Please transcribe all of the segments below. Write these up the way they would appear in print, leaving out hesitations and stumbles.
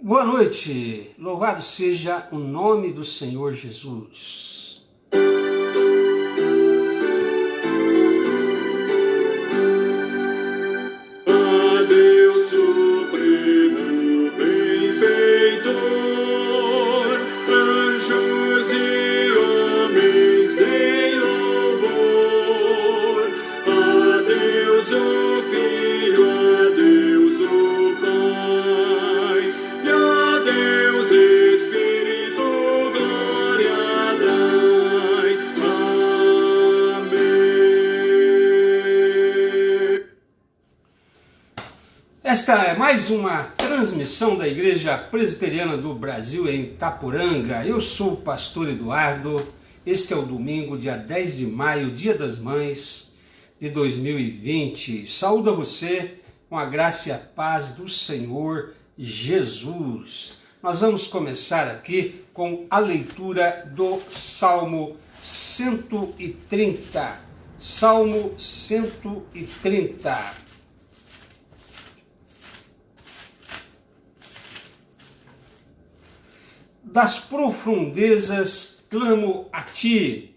Boa noite, louvado seja o nome do Senhor Jesus. A Deus supremo benfeitor, anjos e homens deem louvor. A Deus o Filho, a Deus o Pai, e a Deus Espírito glória dai. Amém. Esta é mais uma transmissão da Igreja Presbiteriana do Brasil em Itaporanga. Eu sou o pastor Eduardo. Este é o domingo, dia 10 de maio, Dia das Mães de 2020. Saúdo a você com a graça e a paz do Senhor Jesus. Nós vamos começar aqui com a leitura do Salmo 130. Salmo 130. Das profundezas clamo a ti,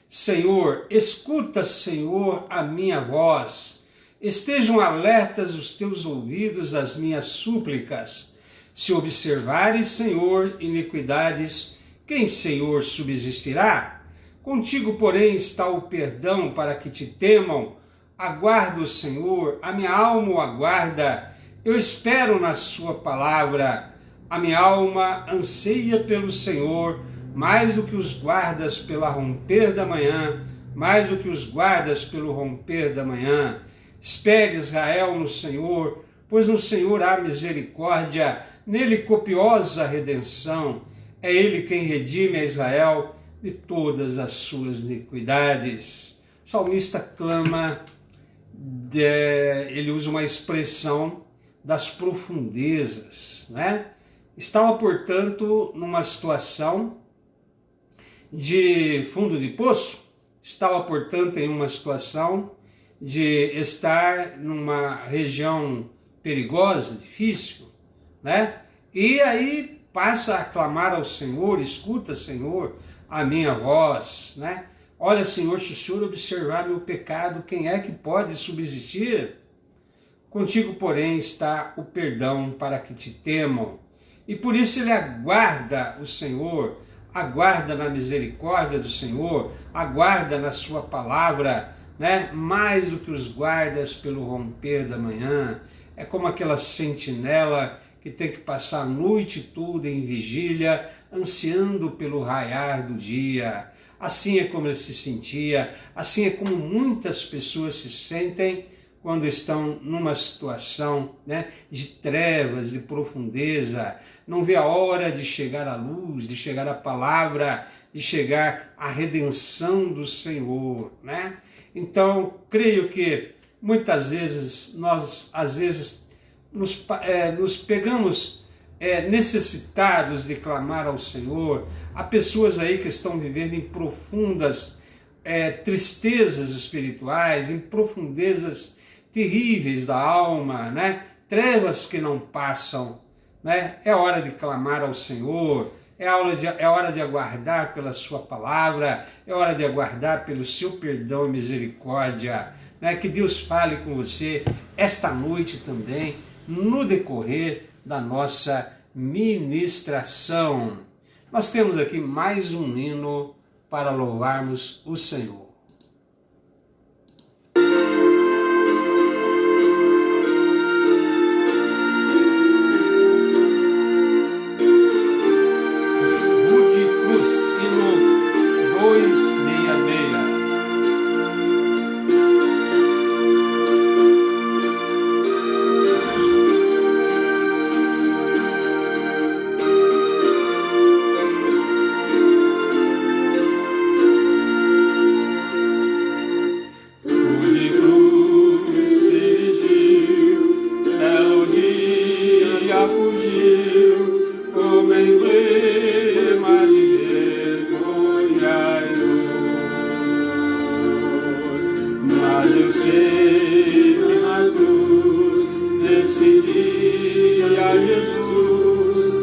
Senhor, escuta, Senhor, a minha voz. Estejam alertas os teus ouvidos às minhas súplicas. Se observares, Senhor, iniquidades, quem, Senhor, subsistirá? Contigo, porém, está o perdão para que te temam. Aguardo, Senhor, a minha alma o aguarda. Eu espero na sua palavra. A minha alma anseia pelo Senhor, mais do que os guardas pela romper da manhã, mais do que os guardas pelo romper da manhã. Espere, Israel, no Senhor, pois no Senhor há misericórdia, nele copiosa redenção. É ele quem redime a Israel de todas as suas iniquidades. O salmista clama, ele usa uma expressão das profundezas, né? Estava, portanto, numa situação de fundo de poço, estava, portanto, em uma situação de estar numa região perigosa, difícil, né? E aí passa a clamar ao Senhor, escuta, Senhor, a minha voz, né? Olha, Senhor, se o Senhor observar meu pecado, quem é que pode subsistir? Contigo, porém, está o perdão para que te temam. E por isso ele aguarda o Senhor, aguarda na misericórdia do Senhor, aguarda na sua palavra, né? Mais do que os guardas pelo romper da manhã. É como aquela sentinela que tem que passar a noite toda em vigília, ansiando pelo raiar do dia. Assim é como ele se sentia, assim é como muitas pessoas se sentem quando estão numa situação, né, de trevas, de profundeza, não vê a hora de chegar à luz, de chegar à palavra, de chegar à redenção do Senhor, né? Então, creio que muitas vezes nós, nos pegamos necessitados de clamar ao Senhor. Há pessoas aí que estão vivendo em profundas tristezas espirituais, em profundezas terríveis da alma, né? Trevas que não passam, né? É hora de clamar ao Senhor, é hora de aguardar pela sua palavra, é hora de aguardar pelo seu perdão e misericórdia, né? Que Deus fale com você esta noite também, no decorrer da nossa ministração. Nós temos aqui mais um hino para louvarmos o Senhor. Hino 266. eu sei que na cruz, nesse dia, Jesus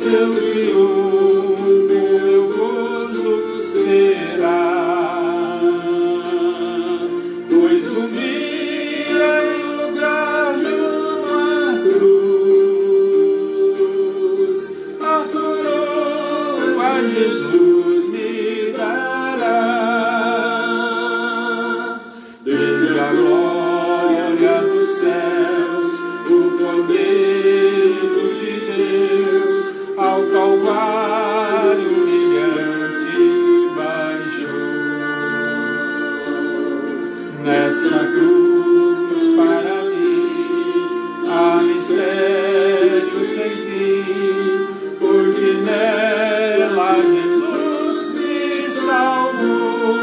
seu triunfo meu gozo será. Pois um dia em lugar de uma cruz, a coroa Jesus me dará. Desde a glória dos céus, o poder de Deus ao Calvário humilhante baixou. Nessa cruz para mim há mistério sem fim, porque nela Jesus me salvou.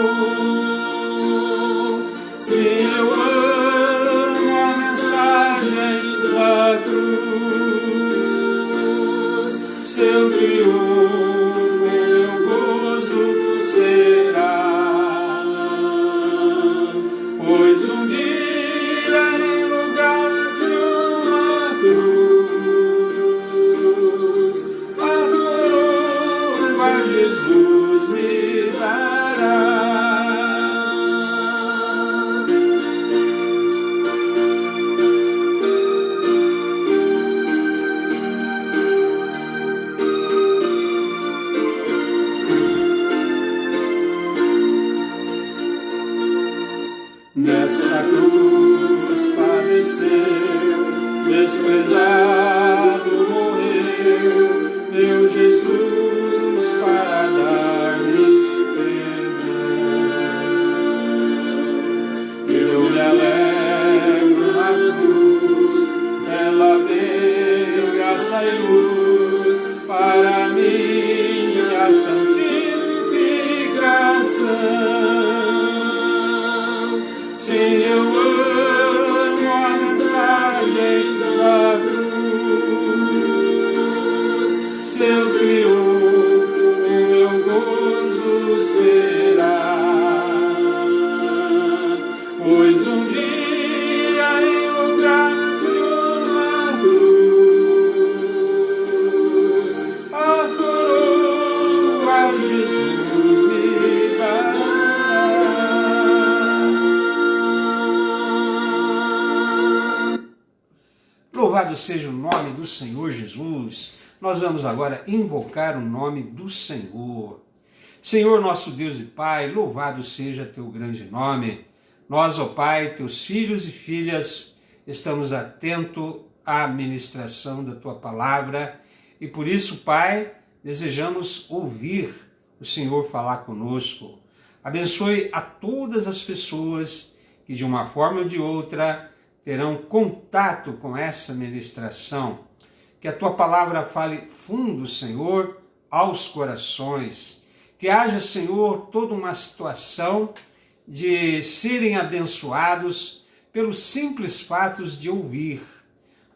Se eu amo a mensagem da cruz, seu triunfo meu gozo será. Pois um dia em lugar de uma cruz, a coroa Jesus me dará. Nessa cruz padeceu, desprezado morreu, meu Jesus para dar-me perdão. Eu me alegro na cruz, ela vem graça e luz para minha santificação. Se eu amo a mensagem da cruz, seu triunfo meu gozo será. Pois um dia em lugar de uma cruz, a coroa Jesus me dará. Louvado seja o nome do Senhor Jesus. Nós vamos agora invocar o nome do Senhor. Senhor nosso Deus e Pai, louvado seja teu grande nome. Nós, ó Pai, teus filhos e filhas, estamos atentos à ministração da tua palavra e por isso, Pai, desejamos ouvir o Senhor falar conosco. Abençoe a todas as pessoas que de uma forma ou de outra terão contato com essa ministração. Que a tua palavra fale fundo, Senhor, aos corações. Que haja, Senhor, toda uma situação de serem abençoados pelos simples fatos de ouvir.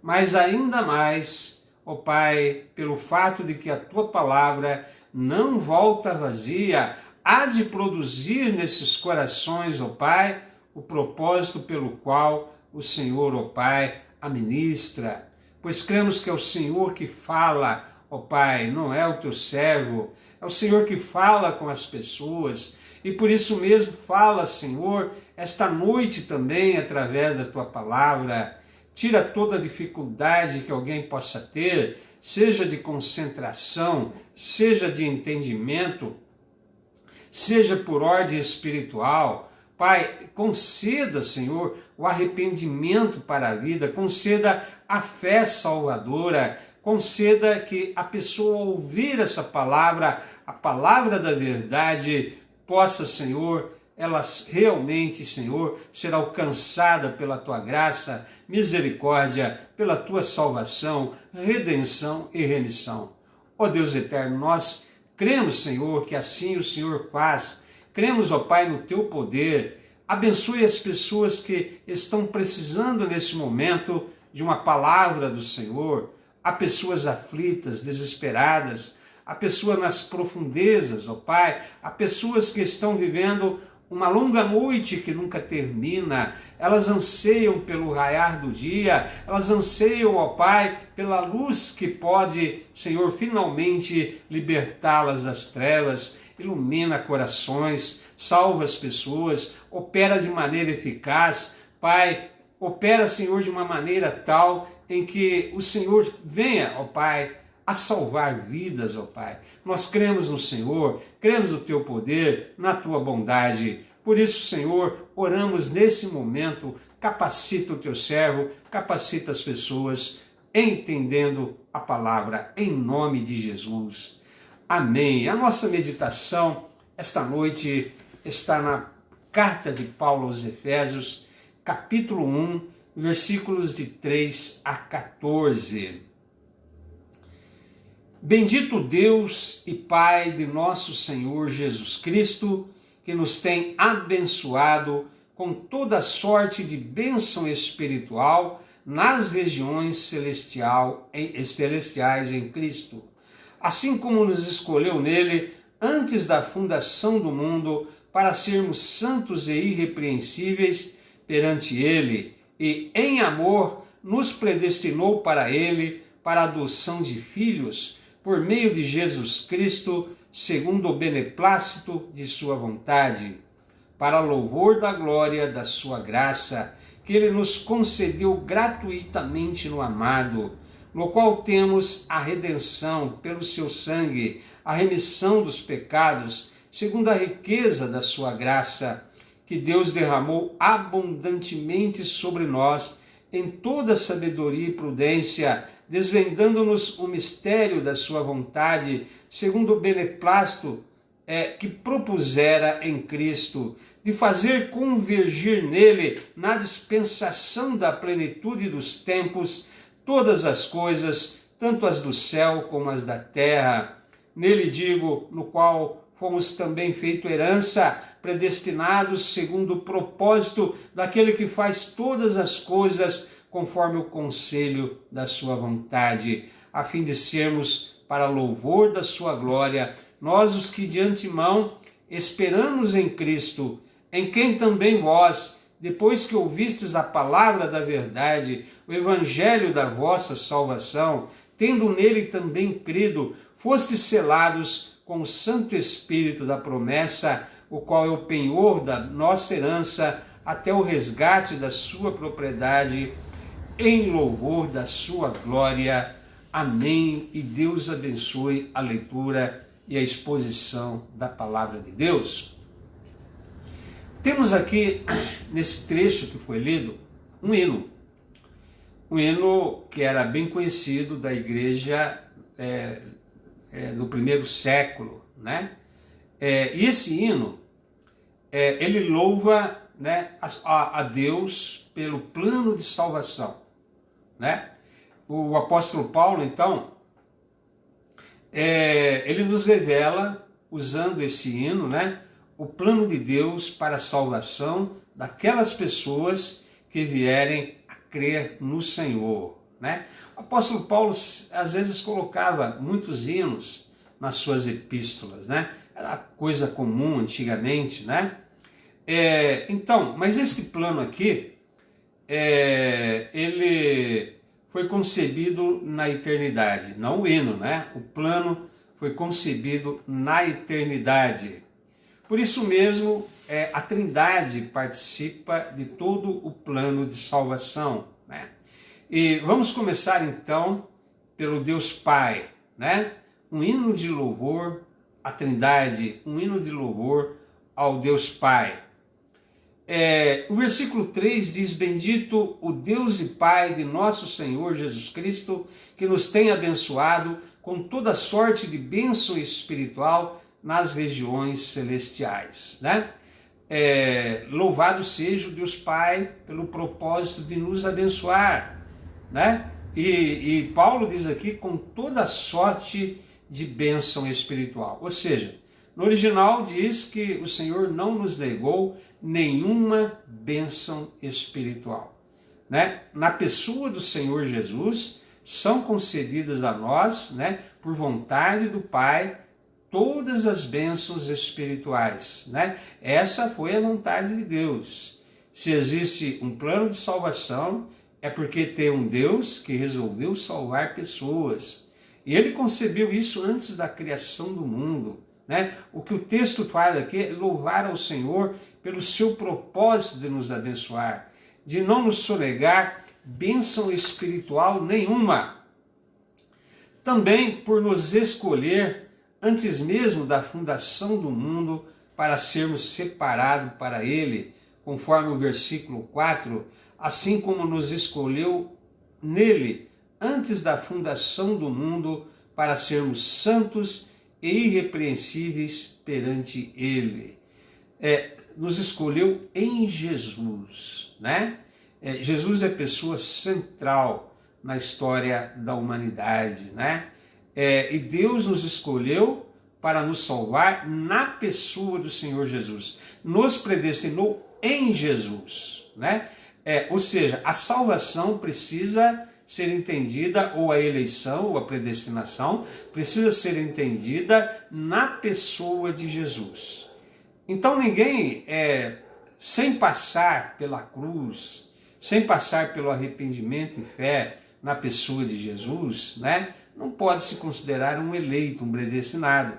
Mas ainda mais, ó Pai, pelo fato de que a tua palavra não volta vazia, há de produzir nesses corações, ó Pai, o propósito pelo qual o Senhor, ó Pai, a ministra, pois cremos que é o Senhor que fala, ó Pai, não é o teu servo, é o Senhor que fala com as pessoas, e por isso mesmo fala, Senhor, esta noite também, através da tua palavra, tira toda a dificuldade que alguém possa ter, seja de concentração, seja de entendimento, seja por ordem espiritual. Pai, conceda, Senhor, o arrependimento para a vida, conceda a fé salvadora, conceda que a pessoa ao ouvir essa palavra, a palavra da verdade, possa, Senhor, ela realmente, Senhor, ser alcançada pela tua graça, misericórdia, pela tua salvação, redenção e remissão. Ó Deus eterno, nós cremos, Senhor, que assim o Senhor faz. Cremos, ó Pai, no teu poder. Abençoe as pessoas que estão precisando nesse momento de uma palavra do Senhor. Há pessoas aflitas, desesperadas, há pessoas nas profundezas, ó Pai, há pessoas que estão vivendo uma longa noite que nunca termina, elas anseiam pelo raiar do dia, elas anseiam, ó Pai, pela luz que pode, Senhor, finalmente libertá-las das trevas, ilumina corações, salva as pessoas, opera de maneira eficaz, Pai, opera, Senhor, de uma maneira tal em que o Senhor venha, ó Pai, a salvar vidas, ó Pai. Nós cremos no Senhor, cremos no Teu poder, na Tua bondade. Por isso, Senhor, oramos nesse momento, capacita o Teu servo, capacita as pessoas, entendendo a palavra, em nome de Jesus. Amém. A nossa meditação esta noite está na carta de Paulo aos Efésios, capítulo 1, versículos de 3 a 14. Bendito Deus e Pai de nosso Senhor Jesus Cristo, que nos tem abençoado com toda sorte de bênção espiritual nas regiões celestiais em Cristo, assim como nos escolheu nele antes da fundação do mundo para sermos santos e irrepreensíveis perante ele, e em amor nos predestinou para ele, para a adoção de filhos, por meio de Jesus Cristo, segundo o beneplácito de sua vontade, para louvor da glória da sua graça, que ele nos concedeu gratuitamente no amado, no qual temos a redenção pelo seu sangue, a remissão dos pecados, segundo a riqueza da sua graça, que Deus derramou abundantemente sobre nós, em toda sabedoria e prudência, desvendando-nos o mistério da sua vontade, segundo o beneplácito que propusera em Cristo, de fazer convergir nele, na dispensação da plenitude dos tempos, todas as coisas, tanto as do céu como as da terra. Nele digo, no qual fomos também feito herança, predestinados segundo o propósito daquele que faz todas as coisas conforme o conselho da sua vontade, a fim de sermos para louvor da sua glória, nós os que de antemão esperamos em Cristo, em quem também vós, depois que ouvistes a palavra da verdade, o evangelho da vossa salvação, tendo nele também crido, fostes selados com o Santo Espírito da promessa, o qual é o penhor da nossa herança, até o resgate da sua propriedade, em louvor da sua glória. Amém. E Deus abençoe a leitura e a exposição da palavra de Deus. Temos aqui, nesse trecho que foi lido, um hino que era bem conhecido da igreja no primeiro século, né? E esse hino, ele louva, né, a Deus pelo plano de salvação, né? O apóstolo Paulo, então, ele nos revela, usando esse hino, né, o plano de Deus para a salvação daquelas pessoas que vierem a crer no Senhor, né? O apóstolo Paulo, às vezes, colocava muitos hinos nas suas epístolas, né? Era coisa comum antigamente, né? Então, mas este plano aqui, ele foi concebido na eternidade, não o hino, né? O plano foi concebido na eternidade. Por isso mesmo, a Trindade participa de todo o plano de salvação, né? E vamos começar então pelo Deus Pai, né? Um hino de louvor à Trindade, um hino de louvor ao Deus Pai. O versículo 3 diz: Bendito o Deus e Pai de nosso Senhor Jesus Cristo, que nos tem abençoado com toda sorte de bênção espiritual nas regiões celestiais, né? Louvado seja o Deus Pai pelo propósito de nos abençoar, né? E Paulo diz aqui, com toda sorte de bênção espiritual. Ou seja, no original diz que o Senhor não nos negou nenhuma bênção espiritual, né? Na pessoa do Senhor Jesus são concedidas a nós, né, por vontade do Pai, todas as bênçãos espirituais, né? Essa foi a vontade de Deus. Se existe um plano de salvação, é porque tem um Deus que resolveu salvar pessoas. E ele concebeu isso antes da criação do mundo, né? O que o texto fala aqui é louvar ao Senhor pelo seu propósito de nos abençoar, de não nos sonegar bênção espiritual nenhuma. Também por nos escolher antes mesmo da fundação do mundo para sermos separados para Ele, conforme o versículo 4, assim como nos escolheu nele antes da fundação do mundo para sermos santos e irrepreensíveis perante Ele. Nos escolheu em Jesus, né? Jesus é pessoa central na história da humanidade, né? E Deus nos escolheu para nos salvar na pessoa do Senhor Jesus. Nos predestinou em Jesus, né? Ou seja, a salvação precisa ser entendida, ou a eleição, ou a predestinação, precisa ser entendida na pessoa de Jesus. Então ninguém, sem passar pela cruz, sem passar pelo arrependimento e fé na pessoa de Jesus, né, não pode se considerar um eleito, um predestinado.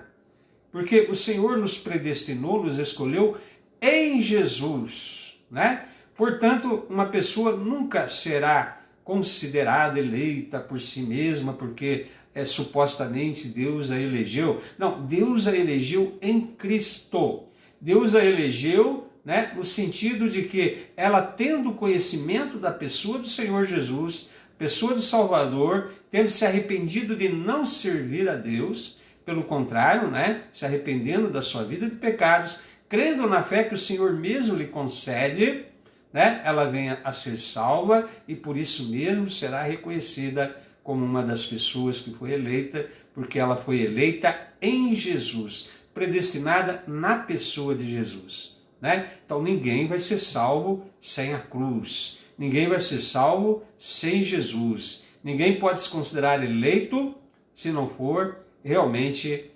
Porque o Senhor nos predestinou, nos escolheu em Jesus, né? Portanto, uma pessoa nunca será considerada eleita por si mesma, porque supostamente Deus a elegeu. Não, Deus a elegeu em Cristo. Deus a elegeu, né, no sentido de que ela, tendo conhecimento da pessoa do Senhor Jesus, pessoa do Salvador, tendo se arrependido de não servir a Deus, pelo contrário, né, se arrependendo da sua vida de pecados, crendo na fé que o Senhor mesmo lhe concede, né, ela venha a ser salva e por isso mesmo será reconhecida como uma das pessoas que foi eleita, porque ela foi eleita em Jesus, predestinada na pessoa de Jesus, né? Então ninguém vai ser salvo sem a cruz, ninguém vai ser salvo sem Jesus, ninguém pode se considerar eleito se não for realmente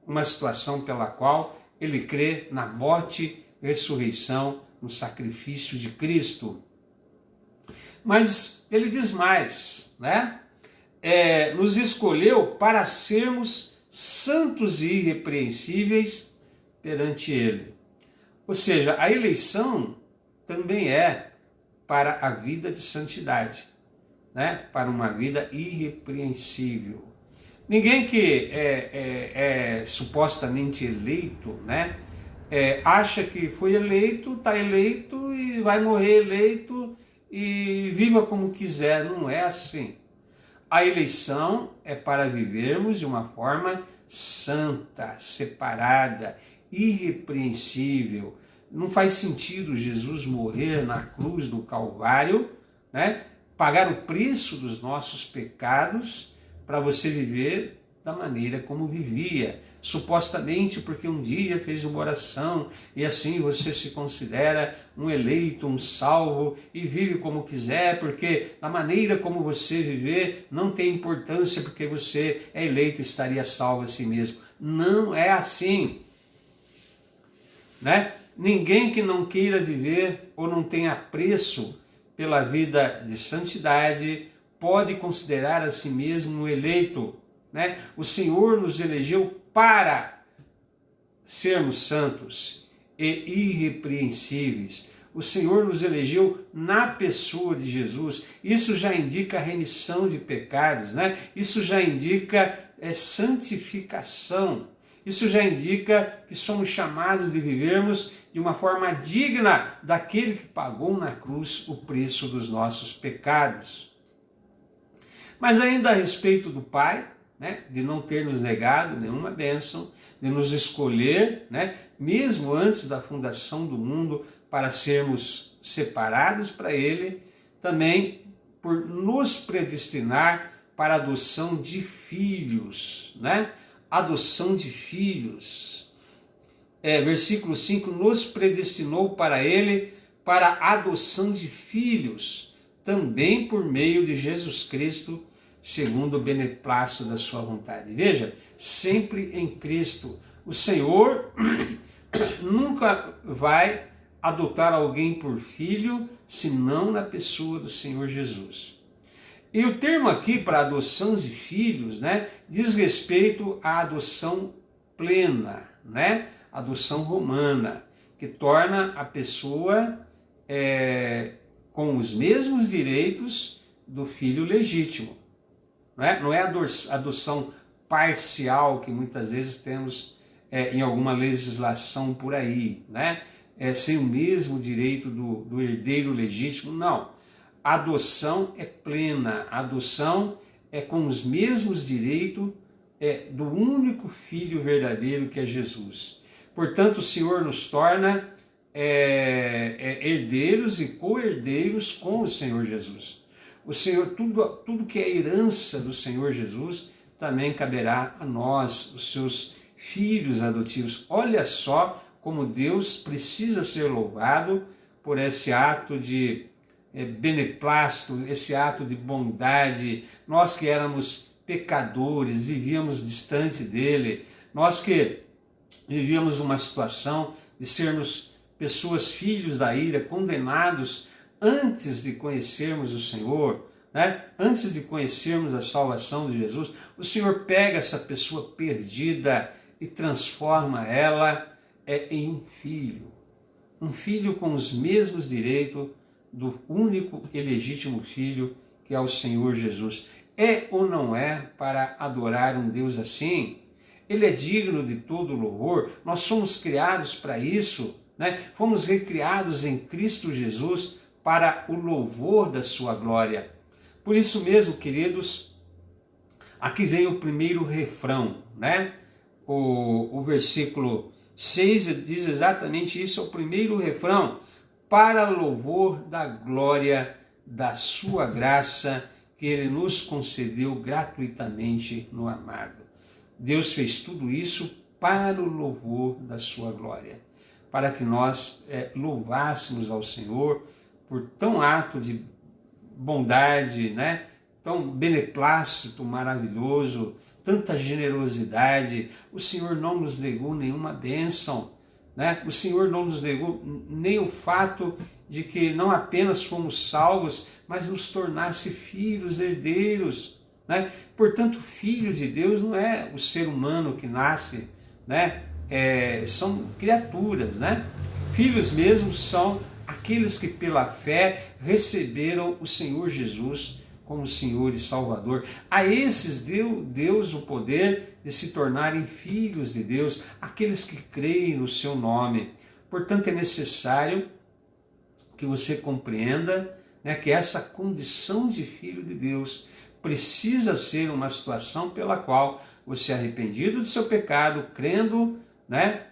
uma situação pela qual ele crê na morte, ressurreição, no sacrifício de Cristo. Mas ele diz mais, né? Nos escolheu para sermos santos e irrepreensíveis perante Ele. Ou seja, a eleição também é para a vida de santidade, né? Para uma vida irrepreensível. Ninguém que é supostamente eleito, né? Acha que foi eleito, está eleito e vai morrer eleito e viva como quiser. Não é assim. A eleição é para vivermos de uma forma santa, separada, irrepreensível. Não faz sentido Jesus morrer na cruz do Calvário, né? Pagar o preço dos nossos pecados para você viver da maneira como vivia, supostamente porque um dia fez uma oração e assim você se considera um eleito, um salvo e vive como quiser, porque da maneira como você viver não tem importância porque você é eleito e estaria salvo a si mesmo. Não é assim, né? Ninguém que não queira viver ou não tenha apreço pela vida de santidade pode considerar a si mesmo um eleito, né? O Senhor nos elegeu para sermos santos e irrepreensíveis. O Senhor nos elegeu na pessoa de Jesus. Isso já indica remissão de pecados, né? Isso já indica santificação. Isso já indica que somos chamados de vivermos de uma forma digna daquele que pagou na cruz o preço dos nossos pecados. Mas ainda a respeito do Pai, né, de não ter nos negado nenhuma bênção, de nos escolher, né, mesmo antes da fundação do mundo, para sermos separados para Ele, também por nos predestinar para a adoção de filhos, né? Adoção de filhos. Versículo 5, nos predestinou para Ele, para a adoção de filhos, também por meio de Jesus Cristo, segundo o beneplácito da sua vontade. Veja, sempre em Cristo. O Senhor nunca vai adotar alguém por filho, senão na pessoa do Senhor Jesus. E o termo aqui para adoção de filhos, né, diz respeito à adoção plena, né, adoção romana, que torna a pessoa com os mesmos direitos do filho legítimo. Não é adoção parcial que muitas vezes temos em alguma legislação por aí, né? Sem o mesmo direito do herdeiro legítimo, não. A adoção é plena, a adoção é com os mesmos direitos do único Filho verdadeiro que é Jesus. Portanto, o Senhor nos torna herdeiros e co-herdeiros com o Senhor Jesus. O Senhor, tudo que é herança do Senhor Jesus, também caberá a nós, os seus filhos adotivos. Olha só como Deus precisa ser louvado por esse ato de beneplácito, esse ato de bondade. Nós que éramos pecadores, vivíamos distante dele, nós que vivíamos uma situação de sermos pessoas filhos da ira, condenados antes de conhecermos o Senhor, né? Antes de conhecermos a salvação de Jesus, o Senhor pega essa pessoa perdida e transforma ela em um filho com os mesmos direitos do único e legítimo Filho que é o Senhor Jesus. É ou não é para adorar um Deus assim? Ele é digno de todo louvor, nós somos criados para isso, né? Fomos recriados em Cristo Jesus para o louvor da sua glória. Por isso mesmo, queridos, aqui vem o primeiro refrão, né? O versículo 6 diz exatamente isso, é o primeiro refrão: para louvor da glória da sua graça que ele nos concedeu gratuitamente no amado. Deus fez tudo isso para o louvor da sua glória, para que nós louvássemos ao Senhor por tão ato de bondade, né? Tão beneplácito maravilhoso, tanta generosidade. O Senhor não nos negou nenhuma bênção, né? O Senhor não nos negou nem o fato de que não apenas fomos salvos, mas nos tornasse filhos, herdeiros, né? Portanto, filho de Deus não é o ser humano que nasce, né? São criaturas, né? Filhos mesmo são aqueles que pela fé receberam o Senhor Jesus como Senhor e Salvador. A esses deu Deus o poder de se tornarem filhos de Deus, aqueles que creem no seu nome. Portanto, é necessário que você compreenda, né, que essa condição de filho de Deus precisa ser uma situação pela qual você, arrependido do seu pecado, crendo, né,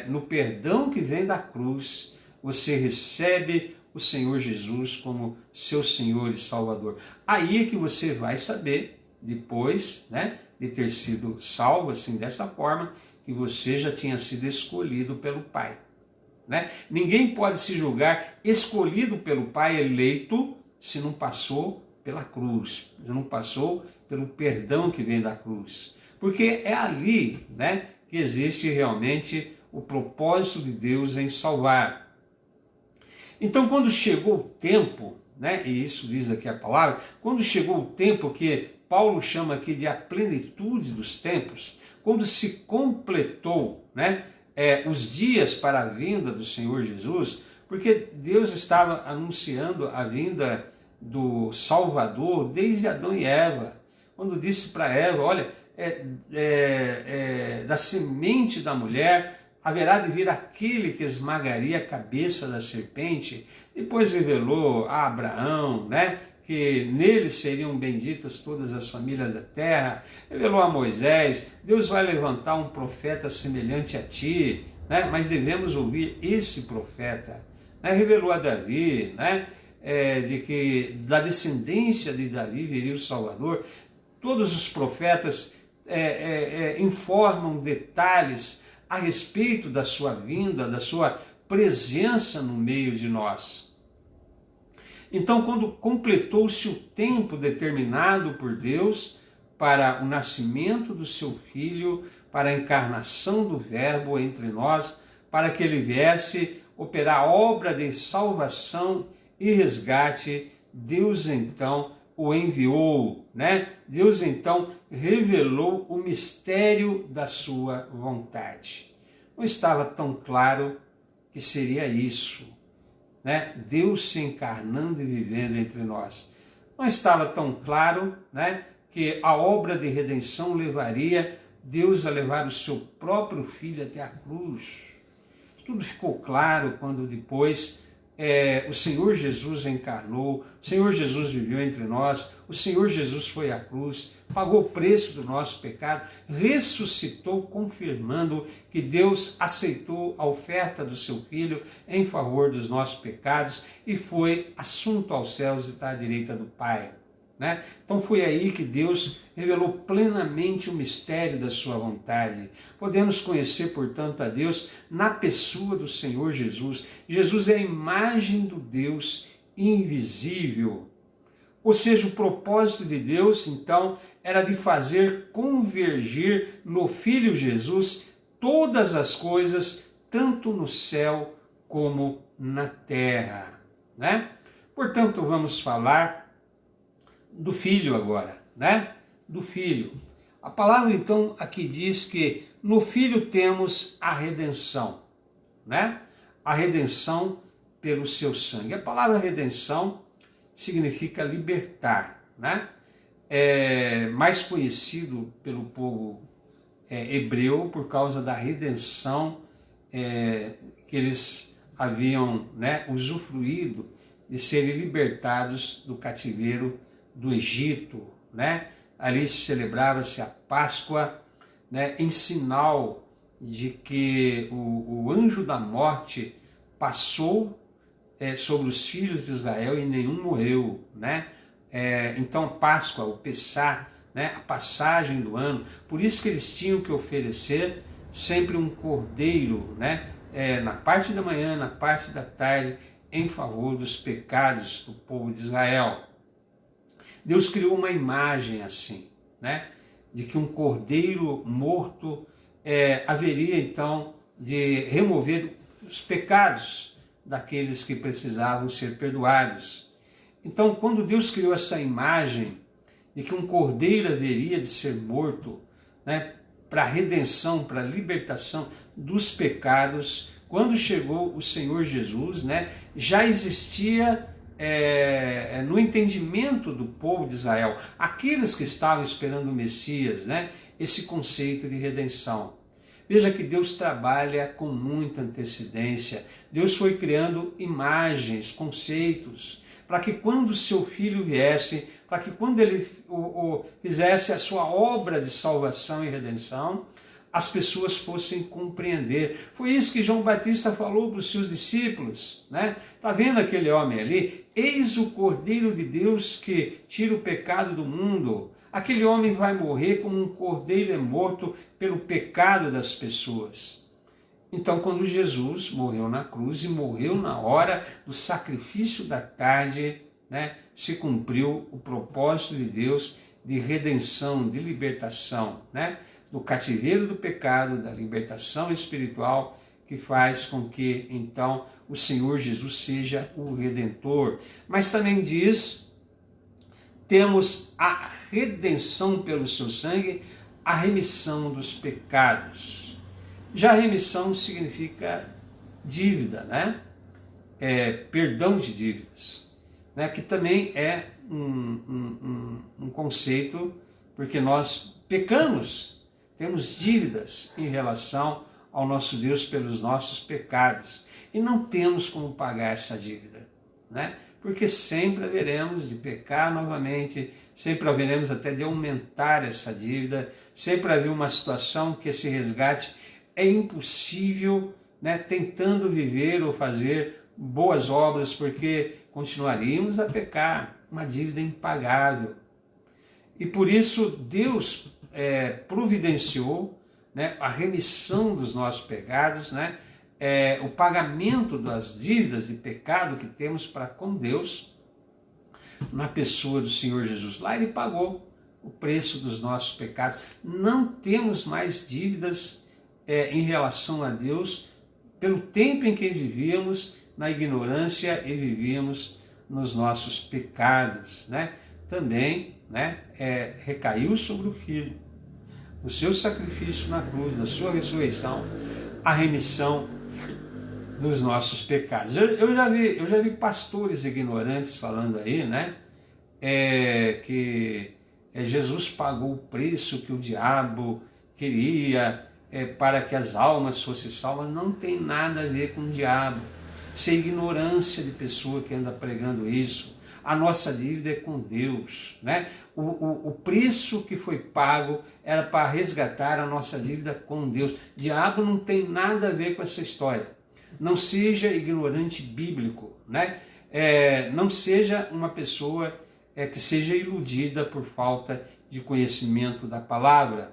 no perdão que vem da cruz, você recebe o Senhor Jesus como seu Senhor e Salvador. Aí é que você vai saber, depois, né, de ter sido salvo assim dessa forma, que você já tinha sido escolhido pelo Pai, né? Ninguém pode se julgar escolhido pelo Pai, eleito, se não passou pela cruz, se não passou pelo perdão que vem da cruz. Porque é ali, né, que existe realmente o propósito de Deus em salvar. Então, quando chegou o tempo, né, e isso diz aqui a palavra, quando chegou o tempo que Paulo chama aqui de a plenitude dos tempos, quando se completou, né, os dias para a vinda do Senhor Jesus, porque Deus estava anunciando a vinda do Salvador desde Adão e Eva, quando disse para Eva, olha, da semente da mulher haverá de vir aquele que esmagaria a cabeça da serpente. Depois revelou a Abraão, né, que nele seriam benditas todas as famílias da terra. Revelou a Moisés, Deus vai levantar um profeta semelhante a ti, né, mas devemos ouvir esse profeta. Né? Revelou a Davi, né, de que da descendência de Davi viria o Salvador. Todos os profetas informam detalhes a respeito da sua vinda, da sua presença no meio de nós. Então, quando completou-se o tempo determinado por Deus para o nascimento do seu Filho, para a encarnação do Verbo entre nós, para que ele viesse operar a obra de salvação e resgate, Deus então o enviou, né? Deus então revelou o mistério da sua vontade. Não estava tão claro que seria isso, né? Deus se encarnando e vivendo entre nós. Não estava tão claro, né, que a obra de redenção levaria Deus a levar o seu próprio Filho até a cruz. Tudo ficou claro quando depois o Senhor Jesus encarnou, o Senhor Jesus viveu entre nós, o Senhor Jesus foi à cruz, pagou o preço do nosso pecado, ressuscitou, confirmando que Deus aceitou a oferta do seu Filho em favor dos nossos pecados e foi assunto aos céus e está à direita do Pai. Né? Então foi aí que Deus revelou plenamente o mistério da sua vontade. Podemos conhecer, portanto, a Deus na pessoa do Senhor Jesus. Jesus é a imagem do Deus invisível. Ou seja, o propósito de Deus, então, era de fazer convergir no Filho Jesus todas as coisas, tanto no céu como na terra. Né? Portanto, vamos falar do Filho agora, né? Do Filho. A palavra, então, aqui diz que no Filho temos a redenção, né? A redenção pelo seu sangue. A palavra redenção significa libertar, né? É mais conhecido pelo povo hebreu por causa da redenção que eles haviam, né, usufruído de serem libertados do cativeiro do Egito, né? Ali celebrava-se a Páscoa, né, em sinal de que o anjo da morte passou sobre os filhos de Israel e nenhum morreu, né? Então Páscoa, o Pessá, né, a passagem do ano, por isso que eles tinham que oferecer sempre um cordeiro, né, na parte da manhã, na parte da tarde, em favor dos pecados do povo de Israel. Deus criou uma imagem assim, né, de que um cordeiro morto haveria então de remover os pecados daqueles que precisavam ser perdoados. Então, quando Deus criou essa imagem de que um cordeiro haveria de ser morto, né, para a redenção, para a libertação dos pecados, quando chegou o Senhor Jesus, né, já existia no entendimento do povo de Israel, aqueles que estavam esperando o Messias, né, esse conceito de redenção. Veja que Deus trabalha com muita antecedência. Deus foi criando imagens, conceitos, para que quando o seu Filho viesse, para que quando ele fizesse a sua obra de salvação e redenção, as pessoas fossem compreender. Foi isso que João Batista falou para os seus discípulos, né? Está vendo aquele homem ali? Eis o Cordeiro de Deus que tira o pecado do mundo. Aquele homem vai morrer como um cordeiro é morto pelo pecado das pessoas. Então, quando Jesus morreu na cruz e morreu na hora do sacrifício da tarde, né, se cumpriu o propósito de Deus de redenção, de libertação, né, do cativeiro do pecado, da libertação espiritual, que faz com que, então, o Senhor Jesus seja o Redentor. Mas também diz, temos a redenção pelo seu sangue, a remissão dos pecados. Já a remissão significa dívida, né? Perdão de dívidas, né? Que também é um conceito, porque nós pecamos, temos dívidas em relação ao nosso Deus pelos nossos pecados e não temos como pagar essa dívida, né? Porque sempre haveremos de pecar novamente, sempre haveremos até de aumentar essa dívida, sempre haverá uma situação que esse resgate é impossível, né? Tentando viver ou fazer boas obras, porque continuaríamos a pecar, uma dívida impagável. E por isso Deus providenciou, né, a remissão dos nossos pecados, né, o pagamento das dívidas de pecado que temos para com Deus, na pessoa do Senhor Jesus. Lá ele pagou o preço dos nossos pecados. Não temos mais dívidas em relação a Deus pelo tempo em que vivíamos na ignorância e vivíamos nos nossos pecados, né? Também, né, recaiu sobre o Filho, o seu sacrifício na cruz, na sua ressurreição, a remissão dos nossos pecados. Eu já vi pastores ignorantes falando aí, né, que Jesus pagou o preço que o diabo queria para que as almas fossem salvas. Não tem nada a ver com o diabo. Isso é ignorância de pessoa que anda pregando isso. A nossa dívida é com Deus, né? O preço que foi pago era para resgatar a nossa dívida com Deus. O diabo não tem nada a ver com essa história. Não seja ignorante bíblico, né? Não seja uma pessoa que seja iludida por falta de conhecimento da palavra.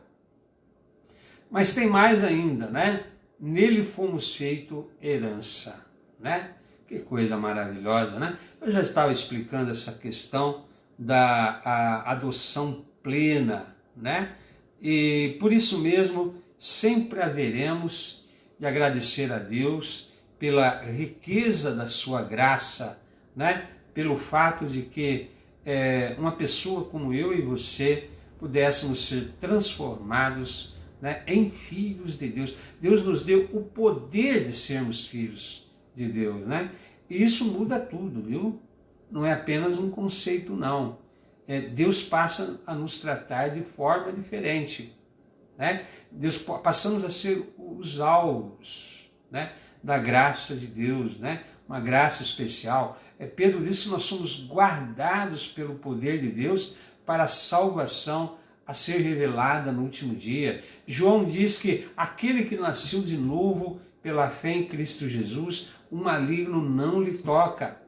Mas tem mais ainda, né? Nele fomos feito herança, né? Que coisa maravilhosa, né? Eu já estava explicando essa questão da adoção plena, né? E por isso mesmo sempre haveremos de agradecer a Deus pela riqueza da sua graça, né? Pelo fato de que uma pessoa como eu e você pudéssemos ser transformados, né, em filhos de Deus. Deus nos deu o poder de sermos filhos de Deus, né? E isso muda tudo, viu? Não é apenas um conceito, não. Deus passa a nos tratar de forma diferente, né? Passamos a ser os alvos, né, da graça de Deus, né? Uma graça especial. Pedro disse que nós somos guardados pelo poder de Deus para a salvação a ser revelada no último dia. João diz que aquele que nasceu de novo pela fé em Cristo Jesus, o maligno não lhe toca.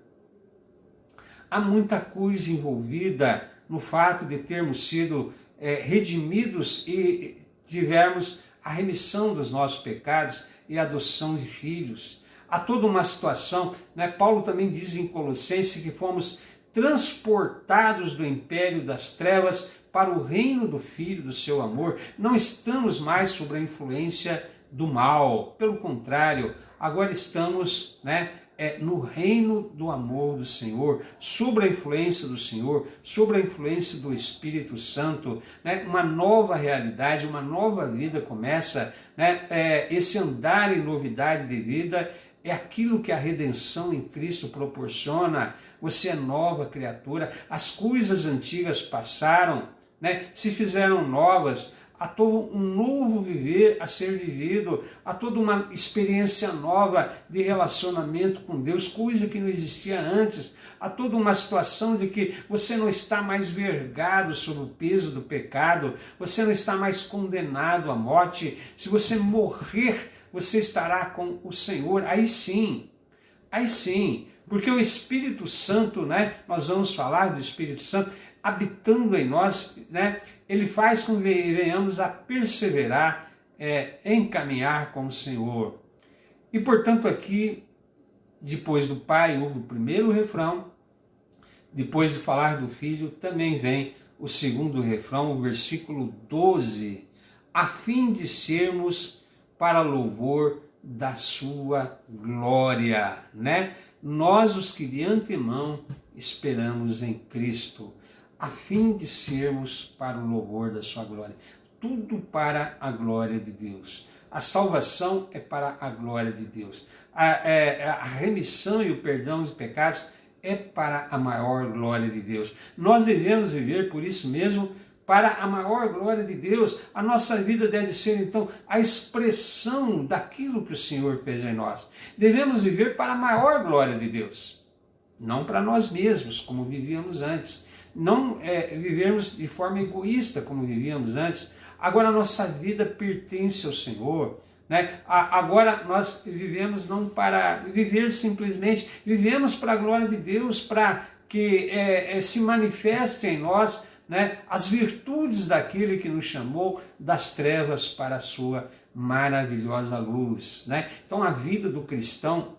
Há muita coisa envolvida no fato de termos sido redimidos e tivermos a remissão dos nossos pecados e a adoção de filhos. Há toda uma situação, né? Paulo também diz em Colossenses que fomos transportados do império das trevas para o reino do Filho do seu amor. Não estamos mais sob a influência do mal. Pelo contrário, agora estamos, né, no reino do amor do Senhor, sob a influência do Senhor, sob a influência do Espírito Santo, né? Uma nova realidade, uma nova vida começa, né? Esse andar em novidade de vida é aquilo que a redenção em Cristo proporciona. Você é nova criatura, as coisas antigas passaram, né? Se fizeram novas. Há todo um novo viver a ser vivido, há toda uma experiência nova de relacionamento com Deus, coisa que não existia antes. Há toda uma situação de que você não está mais vergado sob o peso do pecado, você não está mais condenado à morte. Se você morrer, você estará com o Senhor. Aí sim, porque o Espírito Santo, né? Nós vamos falar do Espírito Santo habitando em nós, né? Ele faz com que venhamos a perseverar, em caminhar com o Senhor. E portanto aqui, depois do Pai, houve o primeiro refrão, depois de falar do Filho, também vem o segundo refrão, o versículo 12, a fim de sermos para louvor da sua glória, né? Nós, os que de antemão esperamos em Cristo, a fim de sermos para o louvor da sua glória. Tudo para a glória de Deus. A salvação é para a glória de Deus. A remissão e o perdão dos pecados é para a maior glória de Deus. Nós devemos viver, por isso mesmo, para a maior glória de Deus. A nossa vida deve ser, então, a expressão daquilo que o Senhor fez em nós. Devemos viver para a maior glória de Deus. Não para nós mesmos, como vivíamos antes. Não vivermos de forma egoísta, como vivíamos antes. Agora a nossa vida pertence ao Senhor, né? Agora nós vivemos não para viver simplesmente, vivemos para a glória de Deus, para que se manifeste em nós, né, as virtudes daquele que nos chamou das trevas para a sua maravilhosa luz, né? Então a vida do cristão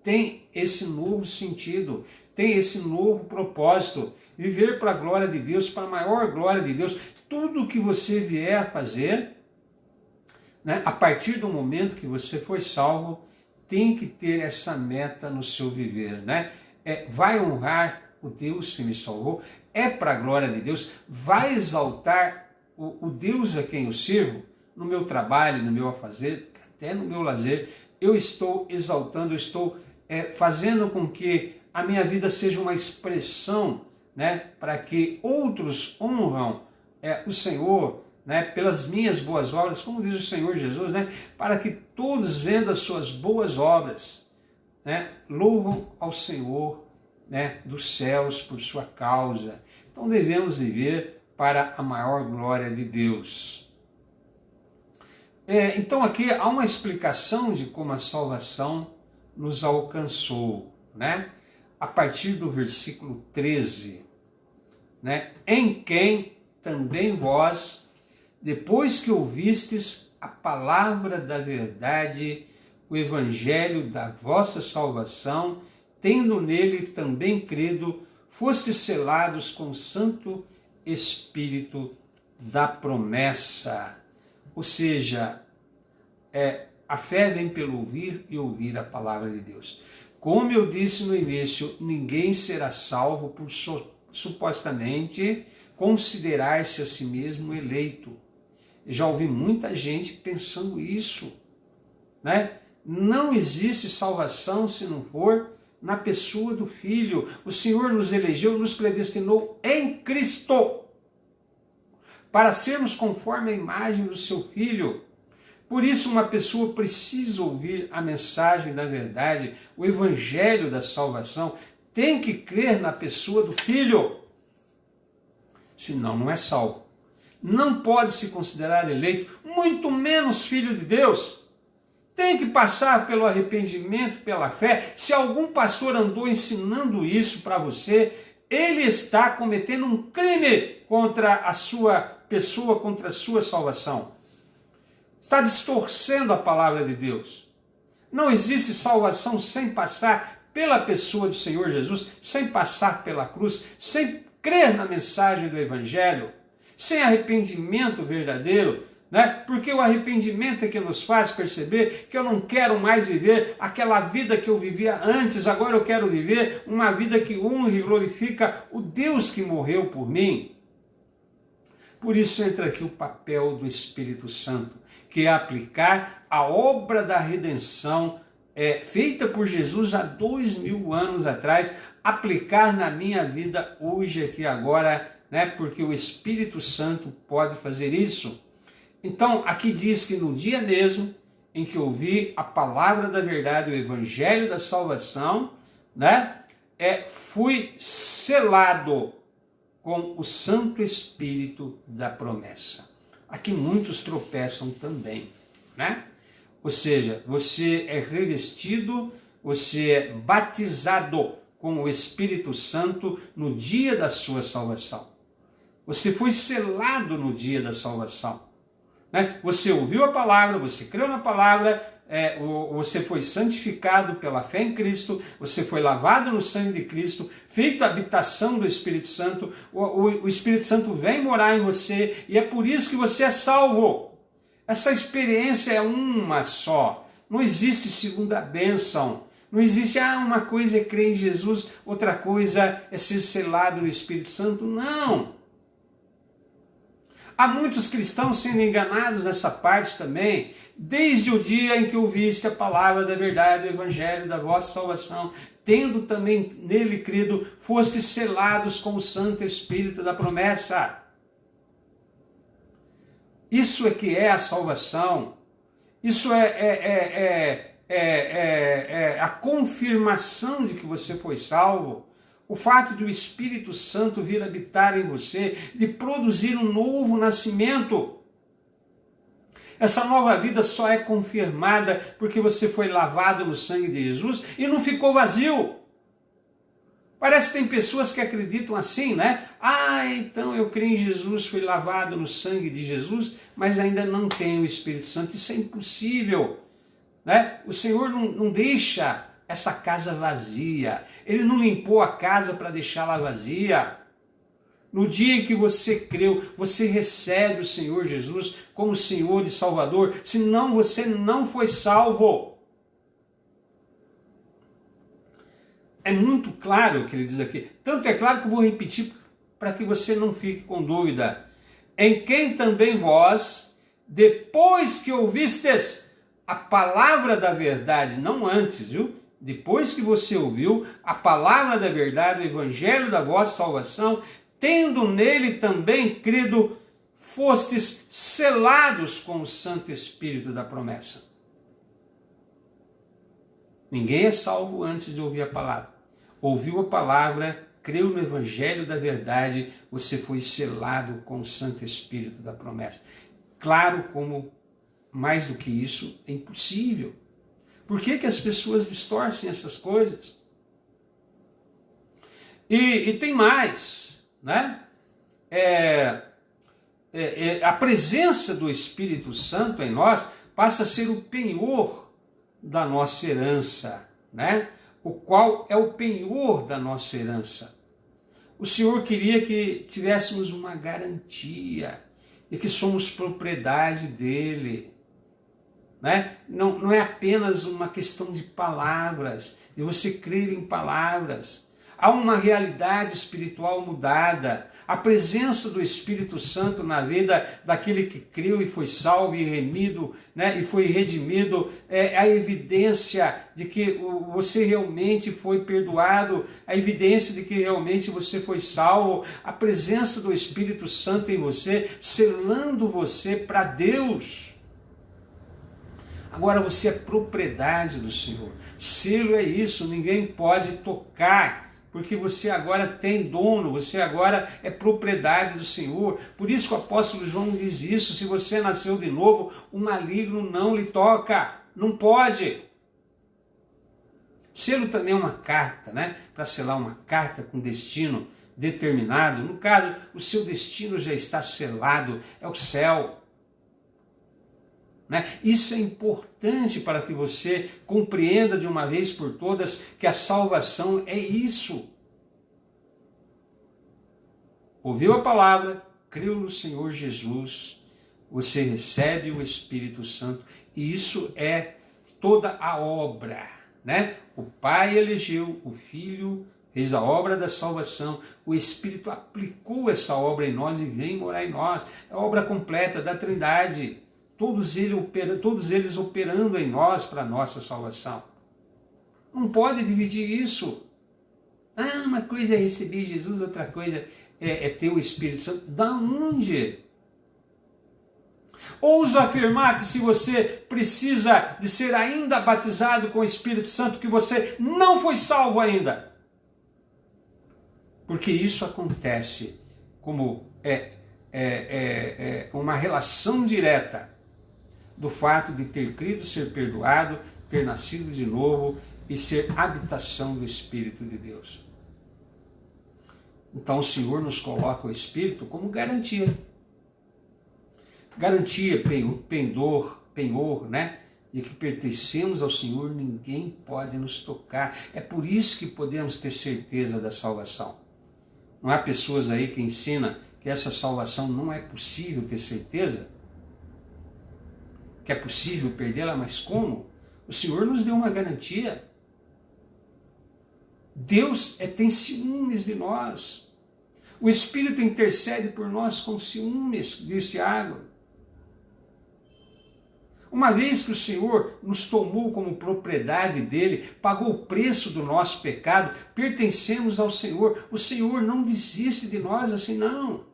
tem esse novo sentido, tem esse novo propósito, viver para a glória de Deus, para a maior glória de Deus. Tudo que você vier a fazer, né, a partir do momento que você foi salvo, tem que ter essa meta no seu viver, né? Vai honrar o Deus que me salvou, é para a glória de Deus, vai exaltar o Deus a quem eu sirvo, no meu trabalho, no meu afazer, até no meu lazer. Eu estou exaltando, eu estou fazendo com que a minha vida seja uma expressão, né, para que outros honram o Senhor, né, pelas minhas boas obras, como diz o Senhor Jesus, né, para que todos vendo as suas boas obras, né, louvam ao Senhor, né, dos céus por sua causa. Então devemos viver para a maior glória de Deus. Então aqui há uma explicação de como a salvação nos alcançou, né? A partir do versículo 13, né? Em quem também vós, depois que ouvistes a palavra da verdade, o evangelho da vossa salvação, tendo nele também crido, fostes selados com o Santo Espírito da promessa. Ou seja, a fé vem pelo ouvir e ouvir a palavra de Deus. Como eu disse no início, ninguém será salvo por supostamente considerar-se a si mesmo eleito. Já ouvi muita gente pensando isso, né? Não existe salvação se não for na pessoa do Filho. O Senhor nos elegeu, nos predestinou em Cristo para sermos conforme a imagem do seu Filho. Por isso uma pessoa precisa ouvir a mensagem da verdade, o evangelho da salvação, tem que crer na pessoa do Filho, senão não é salvo. Não pode se considerar eleito, muito menos filho de Deus. Tem que passar pelo arrependimento, pela fé. Se algum pastor andou ensinando isso para você, ele está cometendo um crime contra a sua pessoa, contra a sua salvação. Está distorcendo a palavra de Deus. Não existe salvação sem passar pela pessoa do Senhor Jesus, sem passar pela cruz, sem crer na mensagem do Evangelho, sem arrependimento verdadeiro, né? Porque o arrependimento é que nos faz perceber que eu não quero mais viver aquela vida que eu vivia antes, agora eu quero viver uma vida que honra e glorifica o Deus que morreu por mim. Por isso entra aqui o papel do Espírito Santo, que é aplicar a obra da redenção feita por Jesus há 2000 anos atrás, aplicar na minha vida hoje, aqui agora, né? Porque o Espírito Santo pode fazer isso. Então, aqui diz que no dia mesmo em que ouvi a palavra da verdade, o evangelho da salvação, né? Fui selado com o Santo Espírito da promessa. Aqui muitos tropeçam também, né? Ou seja, você é revestido, você é batizado com o Espírito Santo no dia da sua salvação. Você foi selado no dia da salvação, né? Você ouviu a palavra, você creu na palavra, você foi santificado pela fé em Cristo, você foi lavado no sangue de Cristo, feito a habitação do Espírito Santo, o Espírito Santo vem morar em você e é por isso que você é salvo. Essa experiência é uma só, não existe segunda bênção, não existe uma coisa é crer em Jesus, outra coisa é ser selado no Espírito Santo, não. Há muitos cristãos sendo enganados nessa parte também, desde o dia em que ouviste a palavra da verdade, o evangelho da vossa salvação, tendo também nele crido, fostes selados com o Santo Espírito da promessa. Isso é que é a salvação, isso é a confirmação de que você foi salvo. O fato de o Espírito Santo vir habitar em você, de produzir um novo nascimento. Essa nova vida só é confirmada porque você foi lavado no sangue de Jesus e não ficou vazio. Parece que tem pessoas que acreditam assim, né? Então eu creio em Jesus, fui lavado no sangue de Jesus, mas ainda não tenho o Espírito Santo. Isso é impossível, né? O Senhor não deixa essa casa vazia. Ele não limpou a casa para deixá-la vazia. No dia em que você creu, você recebe o Senhor Jesus como Senhor e Salvador, senão você não foi salvo. É muito claro o que ele diz aqui. Tanto é claro que eu vou repetir para que você não fique com dúvida. Em quem também vós, depois que ouvistes a palavra da verdade, não antes, viu? Depois que você ouviu a palavra da verdade, o evangelho da vossa salvação, tendo nele também crido, fostes selados com o Santo Espírito da promessa. Ninguém é salvo antes de ouvir a palavra. Ouviu a palavra, creu no evangelho da verdade, você foi selado com o Santo Espírito da promessa. Claro, como mais do que isso é impossível. Por que as pessoas distorcem essas coisas? E tem mais, né? A presença do Espírito Santo em nós passa a ser o penhor da nossa herança, né? O qual é o penhor da nossa herança. O Senhor queria que tivéssemos uma garantia de que somos propriedade dele, né? Não é apenas uma questão de palavras, de você crer em palavras. Há uma realidade espiritual mudada. A presença do Espírito Santo na vida daquele que creu e foi salvo e remido, né, e foi redimido, é a evidência de que você realmente foi perdoado, a evidência de que realmente você foi salvo, a presença do Espírito Santo em você, selando você para Deus. Agora você é propriedade do Senhor. Selo é isso, ninguém pode tocar, porque você agora tem dono, você agora é propriedade do Senhor. Por isso que o apóstolo João diz isso: se você nasceu de novo, o maligno não lhe toca, não pode. Selo também é uma carta, né? Para selar uma carta com destino determinado. No caso, o seu destino já está selado, é o céu. Né? Isso é importante para que você compreenda de uma vez por todas que a salvação é isso. Ouviu a palavra, creu no Senhor Jesus, você recebe o Espírito Santo, e isso é toda a obra. Né? O Pai elegeu, o Filho fez a obra da salvação, o Espírito aplicou essa obra em nós e vem morar em nós. É a obra completa da Trindade. Todos eles operando em nós para a nossa salvação. Não pode dividir isso. Uma coisa é receber Jesus, outra coisa é ter o Espírito Santo. Da onde? Ouso afirmar que se você precisa de ser ainda batizado com o Espírito Santo, que você não foi salvo ainda. Porque isso acontece como uma relação direta do fato de ter crido, ser perdoado, ter nascido de novo e ser habitação do Espírito de Deus. Então o Senhor nos coloca o Espírito como garantia. Garantia, penhor, né? De que pertencemos ao Senhor, ninguém pode nos tocar. É por isso que podemos ter certeza da salvação. Não há pessoas aí que ensinam que essa salvação não é possível ter certeza? Que é possível perdê-la, mas como? O Senhor nos deu uma garantia. Deus tem ciúmes de nós. O Espírito intercede por nós com ciúmes, diz Tiago. Uma vez que o Senhor nos tomou como propriedade dele, pagou o preço do nosso pecado, pertencemos ao Senhor. O Senhor não desiste de nós assim, não.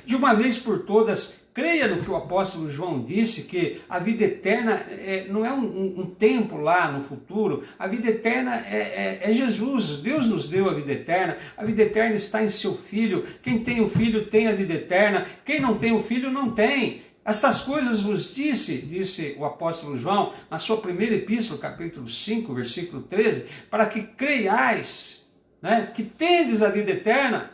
De uma vez por todas, creia no que o apóstolo João disse, que a vida eterna não é um tempo lá no futuro. A vida eterna é Jesus. Deus nos deu a vida eterna. A vida eterna está em seu Filho. Quem tem o Filho tem a vida eterna. Quem não tem o Filho não tem. Estas coisas vos disse o apóstolo João, na sua primeira epístola, capítulo 5, versículo 13, para que creiais, né, que tendes a vida eterna.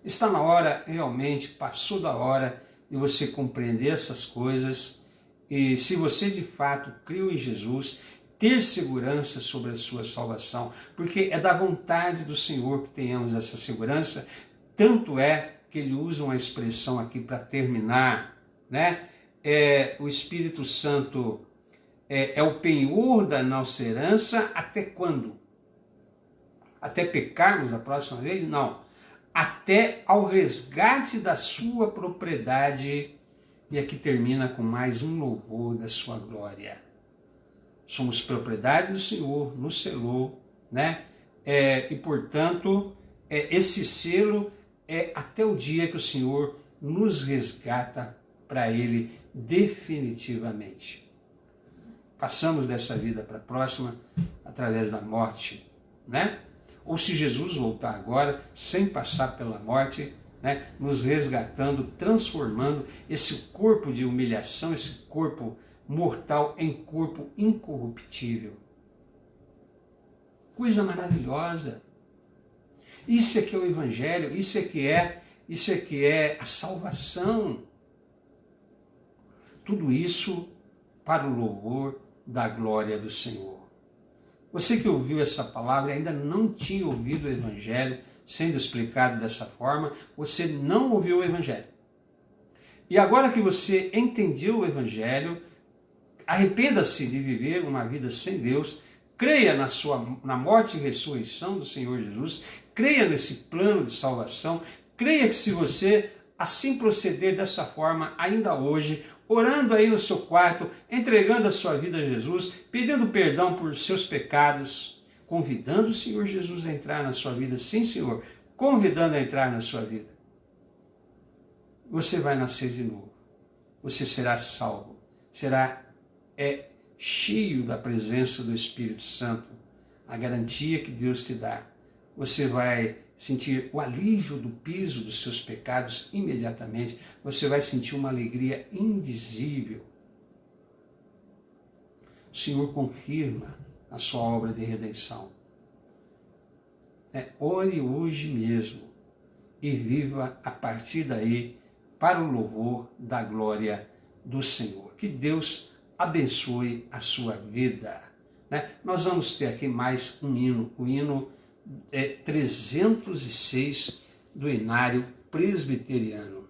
Está na hora, realmente, passou da hora e você compreender essas coisas, e se você de fato creu em Jesus, ter segurança sobre a sua salvação, porque é da vontade do Senhor que tenhamos essa segurança, tanto é que ele usa uma expressão aqui para terminar, né? O Espírito Santo é o penhor da nossa herança até quando? Até pecarmos da próxima vez? Não. Até ao resgate da sua propriedade. E aqui termina com mais um louvor da sua glória. Somos propriedade do Senhor, nos selou, né? E portanto, esse selo é até o dia que o Senhor nos resgata para Ele definitivamente. Passamos dessa vida para a próxima através da morte, né? Ou se Jesus voltar agora, sem passar pela morte, né? Nos resgatando, transformando esse corpo de humilhação, esse corpo mortal em corpo incorruptível. Coisa maravilhosa. Isso é que é o Evangelho, isso é que é a salvação. Tudo isso para o louvor da glória do Senhor. Você que ouviu essa palavra e ainda não tinha ouvido o Evangelho, sendo explicado dessa forma, você não ouviu o Evangelho. E agora que você entendeu o Evangelho, arrependa-se de viver uma vida sem Deus, creia na morte e ressurreição do Senhor Jesus, creia nesse plano de salvação, creia que se você assim proceder dessa forma ainda hoje, orando aí no seu quarto, entregando a sua vida a Jesus, pedindo perdão por seus pecados, convidando o Senhor Jesus a entrar na sua vida, sim, Senhor, convidando a entrar na sua vida. Você vai nascer de novo, você será salvo, será cheio da presença do Espírito Santo, a garantia que Deus te dá. Você vai sentir o alívio do peso dos seus pecados imediatamente. Você vai sentir uma alegria indizível. O Senhor confirma a sua obra de redenção. Ore hoje mesmo e viva a partir daí para o louvor da glória do Senhor. Que Deus abençoe a sua vida. Nós vamos ter aqui mais um hino, o hino 306 do Inário Presbiteriano.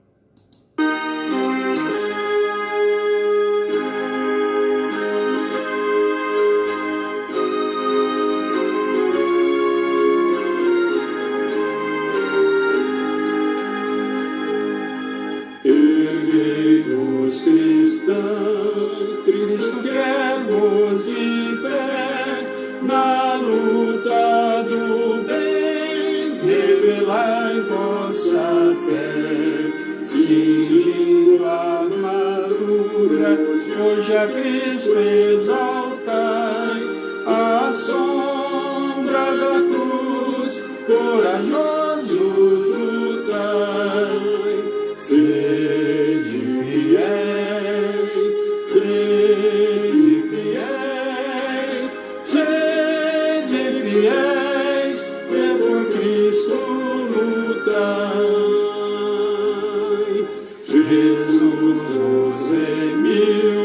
Erguei-vos, cristãos, Cristo quer-vos de pé, na luta do bem, revelai vossa fé, cingindo a armadura, hoje a Cristo exaltai, à sombra da cruz, corajosos lutai, sede fiéis, sede fiéis, sede fiéis, por Cristo lutai. Jesus vos remiu,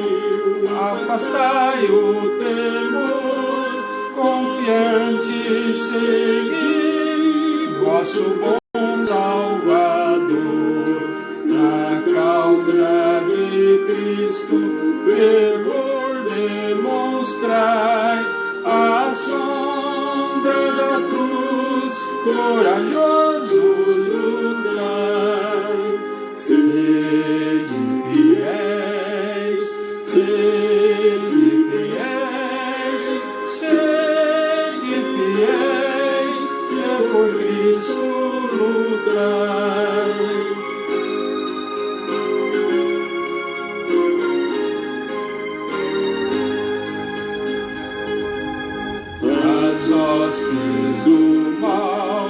afastai o temor, confiante segui vosso bom Salvador, na causa de Cristo, fervor demonstrai, à sombra da cruz, corajosos lutai, sede fiéis, sede fiéis, sede fiéis, por Cristo lutai. As hostes do mal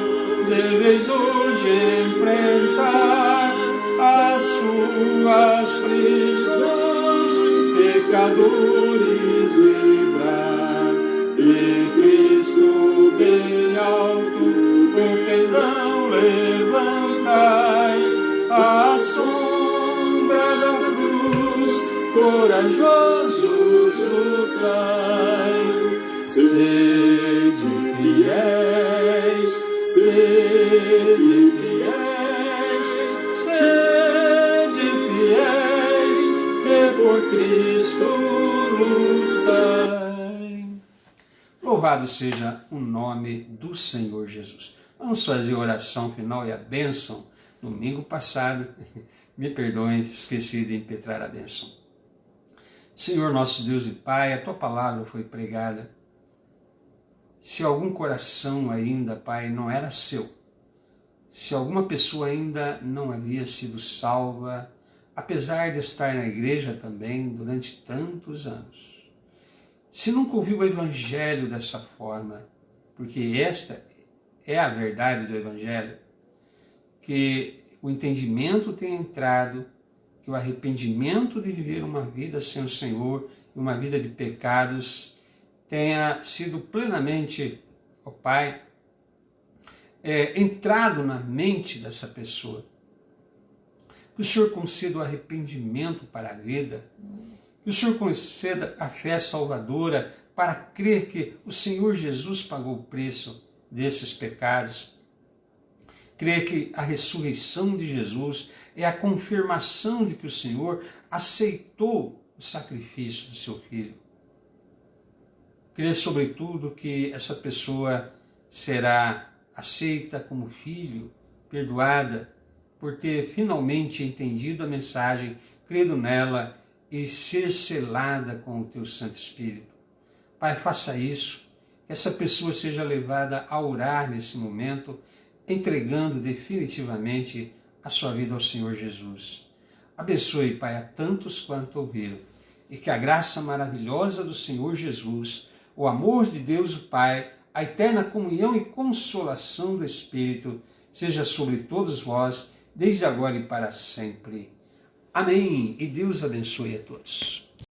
deveis hoje enfrentar, as suas prisões, pecadores livrar, e Cristo bem alto o pendão levantai, à sombra corajosos lutai, sede fiéis, sede fiéis, sede fiéis, e por Cristo lutai. Louvado seja o nome do Senhor Jesus. Vamos fazer a oração final e a bênção. Domingo passado, me perdoem, esqueci de impetrar a bênção. Senhor nosso Deus e Pai, a Tua palavra foi pregada. Se algum coração ainda, Pai, não era seu, se alguma pessoa ainda não havia sido salva, apesar de estar na igreja também durante tantos anos, se nunca ouviu o Evangelho dessa forma, porque esta é a verdade do Evangelho, que o entendimento tenha entrado, que o arrependimento de viver uma vida sem o Senhor, uma vida de pecados, tenha sido plenamente, ó Pai, entrado na mente dessa pessoa. Que o Senhor conceda o arrependimento para a vida, que o Senhor conceda a fé salvadora para crer que o Senhor Jesus pagou o preço desses pecados. Crer que a ressurreição de Jesus é a confirmação de que o Senhor aceitou o sacrifício do seu Filho. Crer, sobretudo, que essa pessoa será aceita como filho, perdoada, por ter finalmente entendido a mensagem, crido nela e ser selada com o Teu Santo Espírito. Pai, faça isso, que essa pessoa seja levada a orar nesse momento, entregando definitivamente a sua vida ao Senhor Jesus. Abençoe, Pai, a tantos quanto ouviram, e que a graça maravilhosa do Senhor Jesus, o amor de Deus o Pai, a eterna comunhão e consolação do Espírito, seja sobre todos vós, desde agora e para sempre. Amém. E Deus abençoe a todos.